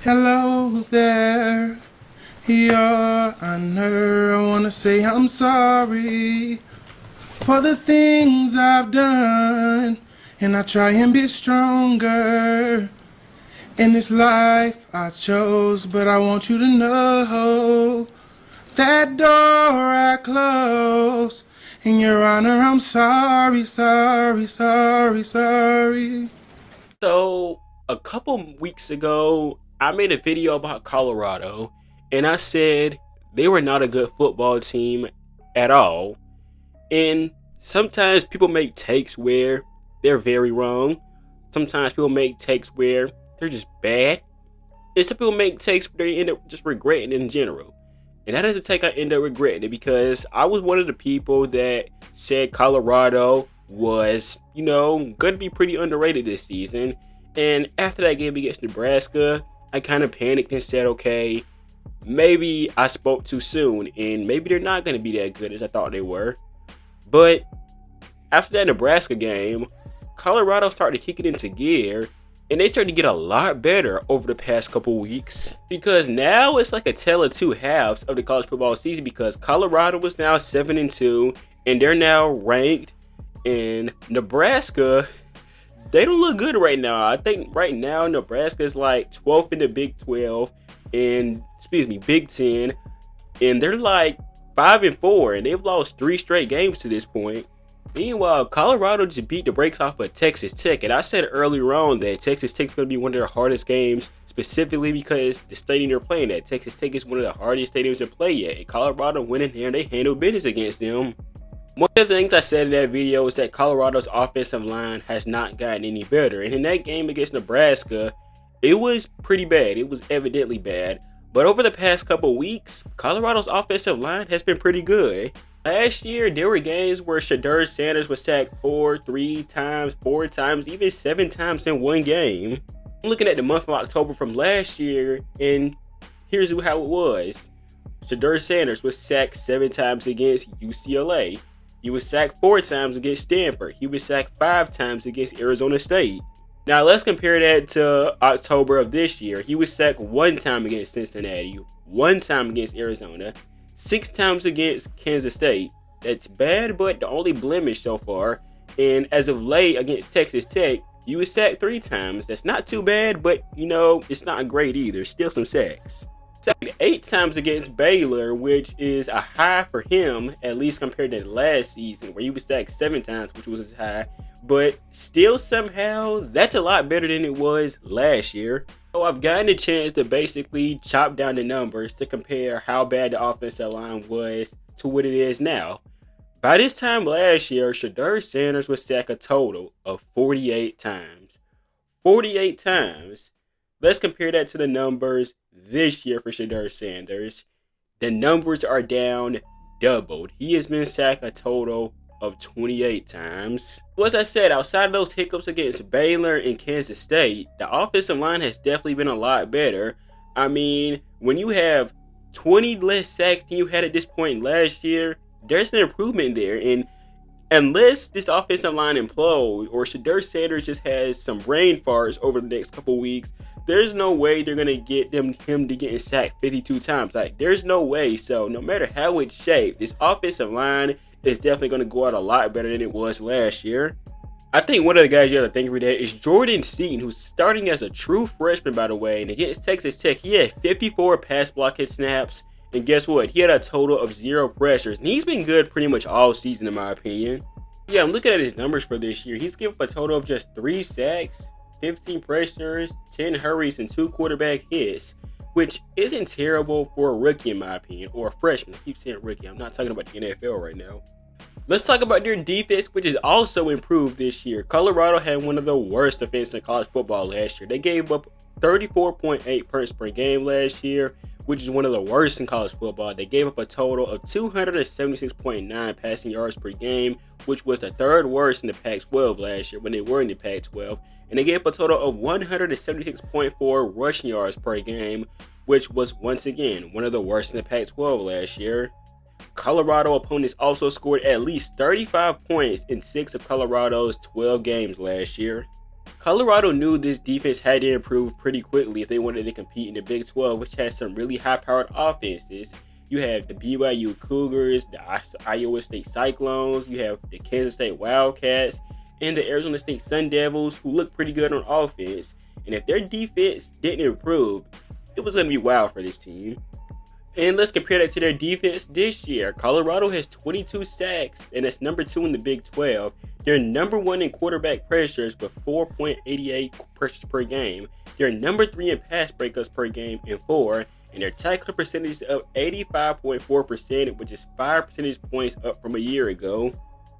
Hello there, Your Honor. I wanna say I'm sorry for the things I've done, and I try and be stronger in this life I chose. But I want you to know that door I closed. And Your Honor, I'm sorry, sorry, sorry, sorry. So, a couple weeks ago, I made a video about Colorado, and I said they were not a good football team at all. And sometimes people make takes where they're very wrong. Sometimes people make takes where they're just bad. And some people make takes where they end up just regretting it in general. And that is a take I end up regretting it because I was one of the people that said Colorado was, going to be pretty underrated this season. And after that game against Nebraska, I kind of panicked and said, okay, maybe I spoke too soon and maybe they're not going to be that good as I thought they were. But after that Nebraska game, Colorado started to kick it into gear and they started to get a lot better over the past couple weeks because now it's like a tale of two halves of the college football season because Colorado was now 7-2 and they're now ranked, and Nebraska, they don't look good right now. I think right now Nebraska is like 12th in the Big 12 and Big 10, and they're like 5-4 and they've lost 3 straight games to this point. Meanwhile, Colorado just beat the brakes off of Texas Tech, and I said earlier on that Texas Tech is going to be one of their hardest games, specifically because the stadium they're playing at, Texas Tech, is one of the hardest stadiums to play at, and Colorado went in there and they handled business against them. One of the things I said in that video is that Colorado's offensive line has not gotten any better, and in that game against Nebraska, it was pretty bad. It was evidently bad. But over the past couple weeks, Colorado's offensive line has been pretty good. Last year, there were games where Shedeur Sanders was sacked 4 times, even 7 times in one game. I'm looking at the month of October from last year, and here's how it was. Shedeur Sanders was sacked 7 times against UCLA. He was sacked 4 times against Stanford. He was sacked 5 times against Arizona State. Now let's compare that to October of this year. He was sacked 1 time against Cincinnati, 1 time against Arizona, 6 times against Kansas State. That's bad, but the only blemish so far. And as of late against Texas Tech, he was sacked 3 times. That's not too bad, but it's not great either. Still some sacks. Sacked 8 times against Baylor, which is a high for him, at least compared to last season, where he was sacked 7 times, which was his high. But still somehow, that's a lot better than it was last year. So I've gotten a chance to basically chop down the numbers to compare how bad the offensive line was to what it is now. By this time last year, Shedeur Sanders was sacked a total of 48 times. 48 times. Let's compare that to the numbers this year for Shedeur Sanders. The numbers are down doubled. He has been sacked a total of 28 times. So as I said, outside of those hiccups against Baylor and Kansas State, the offensive line has definitely been a lot better. I mean, when you have 20 less sacks than you had at this point last year, there's an improvement there. And unless this offensive line implodes or Shedeur Sanders just has some brain farts over the next couple weeks, there's no way they're going to get him to getting sacked 52 times. Like, there's no way. So no matter how it's shaped, this offensive line is definitely going to go out a lot better than it was last year. I think one of the guys you have to think of that is Jordan Seaton, who's starting as a true freshman, by the way. And against Texas Tech, he had 54 pass blocking snaps. And guess what? He had a total of 0 pressures. And he's been good pretty much all season, in my opinion. Yeah, I'm looking at his numbers for this year. He's given up a total of just 3 sacks, 15 pressures, 10 hurries, and 2 quarterback hits, which isn't terrible for a rookie in my opinion, or a freshman. I keep saying rookie. I'm not talking about the NFL right now. Let's talk about their defense, which is also improved this year. Colorado had one of the worst defenses in college football last year. They gave up 34.8 points per game last year, which is one of the worst in college football. They gave up a total of 276.9 passing yards per game, which was the 3rd worst in the Pac-12 last year when they were in the Pac-12. And they gave up a total of 176.4 rushing yards per game, which was once again one of the worst in the Pac-12 last year. Colorado opponents also scored at least 35 points in 6 of Colorado's 12 games last year. Colorado knew this defense had to improve pretty quickly if they wanted to compete in the Big 12, which has some really high-powered offenses. You have the BYU Cougars, the Iowa State Cyclones, you have the Kansas State Wildcats, and the Arizona State Sun Devils, who look pretty good on offense. And if their defense didn't improve, it was going to be wild for this team. And let's compare that to their defense this year. Colorado has 22 sacks, and that's number 2 in the Big 12. They're number 1 in quarterback pressures with 4.88 pressures per game. They're number 3 in pass breakups per game in 4. And their tackle percentage is up 85.4%, which is 5 percentage points up from a year ago.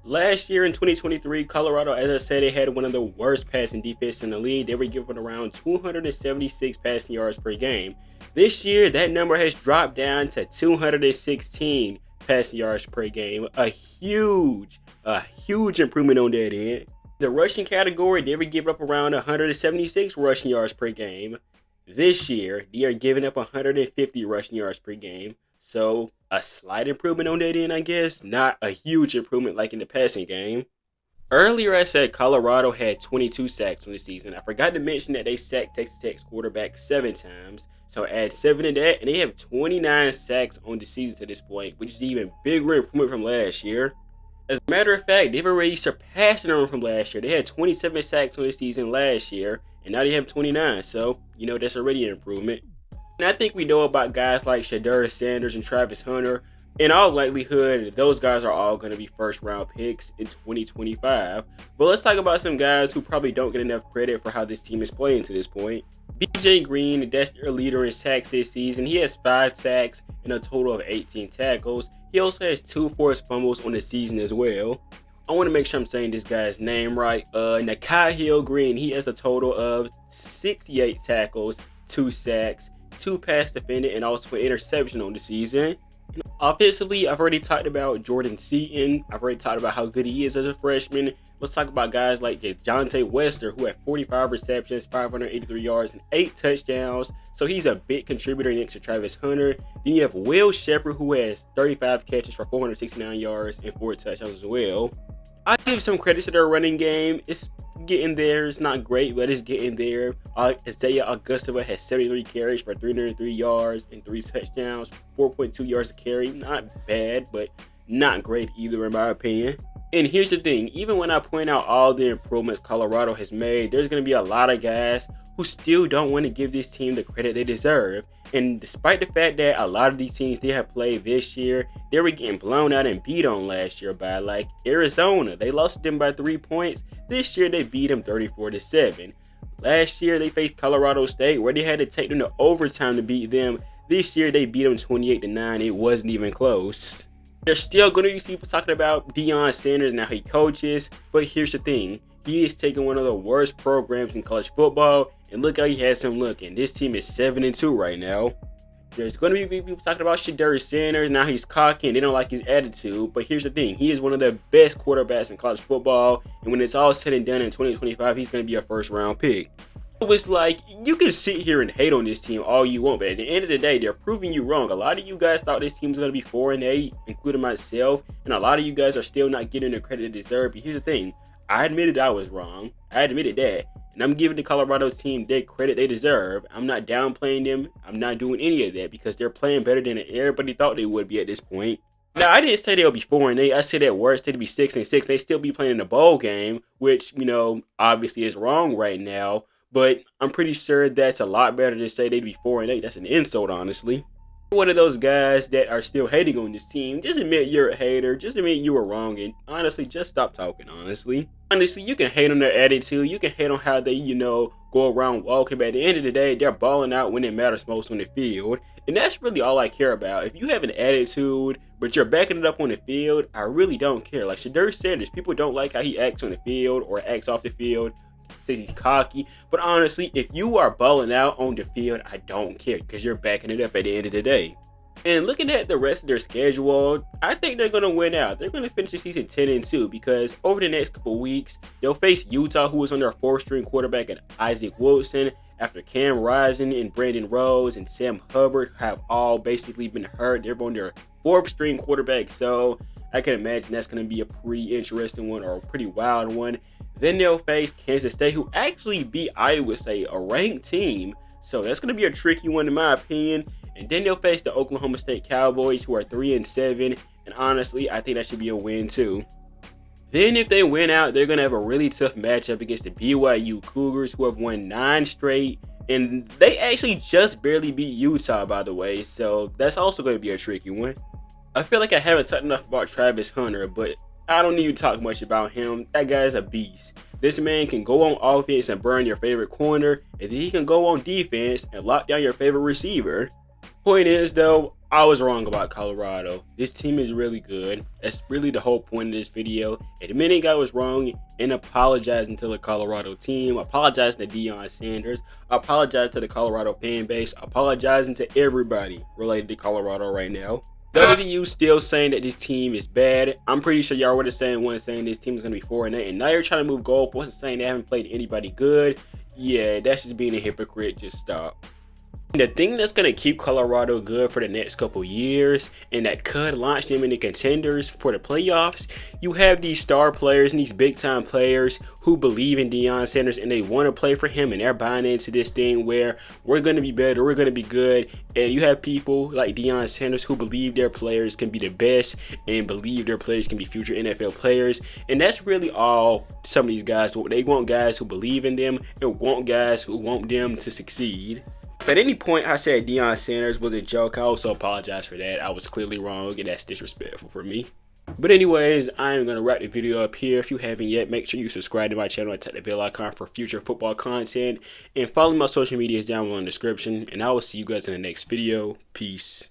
Last year in 2023, Colorado, as I said, they had one of the worst passing defenses in the league. They were giving around 276 passing yards per game. This year, that number has dropped down to 216 passing yards per game. A huge improvement on that end. The rushing category, they were giving up around 176 rushing yards per game. This year, they are giving up 150 rushing yards per game. So, a slight improvement on that end, I guess. Not a huge improvement like in the passing game. Earlier, I said Colorado had 22 sacks on the season. I forgot to mention that they sacked Texas Tech's quarterback 7 times. So, add 7 to that, and they have 29 sacks on the season to this point, which is even bigger improvement from last year. As a matter of fact, they've already surpassed the number from last year. They had 27 sacks on the season last year, and now they have 29. So, that's already an improvement. And I think we know about guys like Shedeur Sanders and Travis Hunter. In all likelihood, those guys are all going to be first-round picks in 2025. But let's talk about some guys who probably don't get enough credit for how this team is playing to this point. BJ Green, that's their leader in sacks this season. He has 5 sacks and a total of 18 tackles. He also has 2 forced fumbles on the season as well. I want to make sure I'm saying this guy's name right. Nikhil Green, he has a total of 68 tackles, 2 sacks, 2 pass defended, and also an interception on the season. Offensively, I've already talked about Jordan Seaton. I've already talked about how good he is as a freshman. Let's talk about guys like Jonte Wester, who had 45 receptions, 583 yards, and 8 touchdowns. So he's a big contributor next to Travis Hunter. Then you have Will Shepherd, who has 35 catches for 469 yards and 4 touchdowns as well. I give some credit to their running game. It's getting there. It's not great, but it's getting there. Isaiah Augustova has 73 carries for 303 yards and 3 touchdowns, 4.2 yards a carry. Not bad, but not great either in my opinion. And here's the thing, even when I point out all the improvements Colorado has made, there's going to be a lot of guys who still don't want to give this team the credit they deserve. And despite the fact that a lot of these teams they have played this year, they were getting blown out and beat on last year by like Arizona. They lost them by 3 points. This year they beat them 34-7. Last year they faced Colorado State where they had to take them to overtime to beat them. This year they beat them 28-9. It wasn't even close. There's still going to be people talking about Deion Sanders and how he coaches, but here's the thing. He is taking one of the worst programs in college football, and look how he has him looking. This team is 7-2 right now. There's going to be people talking about Shedeur Sanders. Now he's cocky and they don't like his attitude, but here's the thing. He is one of the best quarterbacks in college football, and when it's all said and done in 2025, he's going to be a first-round pick. It's like, you can sit here and hate on this team all you want, but at the end of the day, they're proving you wrong. A lot of you guys thought this team was going to be 4-8, including myself, and a lot of you guys are still not getting the credit they deserve. But here's the thing. I admitted I was wrong. I admitted that. And I'm giving the Colorado team their credit they deserve. I'm not downplaying them. I'm not doing any of that because they're playing better than everybody thought they would be at this point. Now, I didn't say they'll be 4-8. I said at worst they'd be 6-6. They still be playing in a bowl game, which, obviously is wrong right now. But I'm pretty sure that's a lot better than say they'd be 4-8. That's an insult, honestly. One of those guys that are still hating on this team, just admit you're a hater. Just admit you were wrong. And honestly, just stop talking, honestly. Honestly, you can hate on their attitude. You can hate on how they, go around walking. But at the end of the day, they're balling out when it matters most on the field. And that's really all I care about. If you have an attitude, but you're backing it up on the field, I really don't care. Like Shedeur Sanders, people don't like how he acts on the field or acts off the field. Says he's cocky, but honestly, if you are balling out on the field, I don't care because you're backing it up at the end of the day. And looking at the rest of their schedule, I think they're going to win out. They're going to finish the season 10-2 because over the next couple weeks, they'll face Utah, who is on their 4th-string quarterback at Isaac Wilson, after Cam Rising and Brandon Rose and Sam Hubbard have all basically been hurt. They're on their 4th-string quarterback, so I can imagine that's going to be a pretty interesting one or a pretty wild one. Then they'll face Kansas State, who actually beat Iowa State, a ranked team. So that's going to be a tricky one in my opinion. And then they'll face the Oklahoma State Cowboys, who are 3-7. And honestly, I think that should be a win too. Then if they win out, they're going to have a really tough matchup against the BYU Cougars, who have won 9 straight. And they actually just barely beat Utah, by the way. So that's also going to be a tricky one. I feel like I haven't talked enough about Travis Hunter, but I don't need to talk much about him. That guy's a beast. This man can go on offense and burn your favorite corner, and then he can go on defense and lock down your favorite receiver. Point is, though, I was wrong about Colorado. This team is really good. That's really the whole point of this video. Admitting I was wrong and apologizing to the Colorado team, apologizing to Deion Sanders, apologizing to the Colorado fan base, apologizing to everybody related to Colorado right now. Those of you still saying that this team is bad, I'm pretty sure y'all were the same one saying this team is going to be 4-8, and now you're trying to move goalposts and saying they haven't played anybody good. Yeah, that's just being a hypocrite. Just stop. The thing that's going to keep Colorado good for the next couple years and that could launch them into contenders for the playoffs, you have these star players and these big time players who believe in Deion Sanders and they want to play for him, and they're buying into this thing where we're going to be better, we're going to be good. And you have people like Deion Sanders who believe their players can be the best and believe their players can be future NFL players. And that's really all some of these guys want. They want guys who believe in them and want guys who want them to succeed. If at any point I said Deion Sanders was a joke, I also apologize for that. I was clearly wrong, and that's disrespectful for me. But anyways, I am going to wrap the video up here. If you haven't yet, make sure you subscribe to my channel and tap the bell icon for future football content. And follow my social medias down below in the description. And I will see you guys in the next video. Peace.